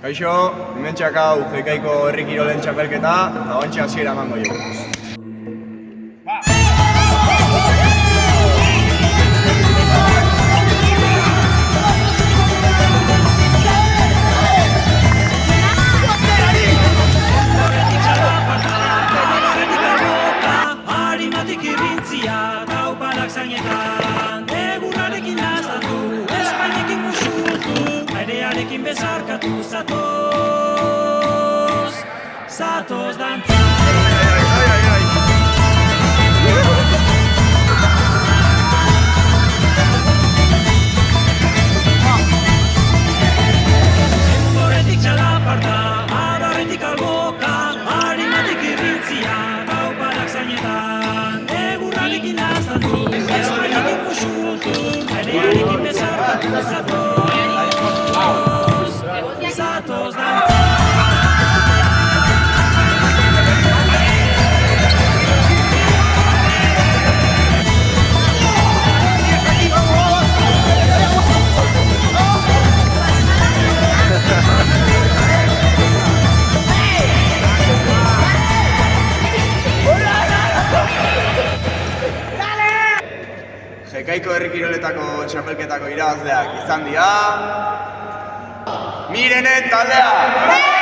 Kaixo, hementxeak hau Jekaiko herri kirolen txapelketa, eta ontsi hasiera emango dugu. Bezarkatu zatoz dantza. Enboretik txalaparta, adarretik alboka, harimatik irrintzia, gauparak zainetan, egurrarekin naztatu, espainikin musutu, airearekin bezarkatu zatoz dantza. Jekaiko herri kiroletako txapelketako irabazleak izan dira... Mirenen taldea!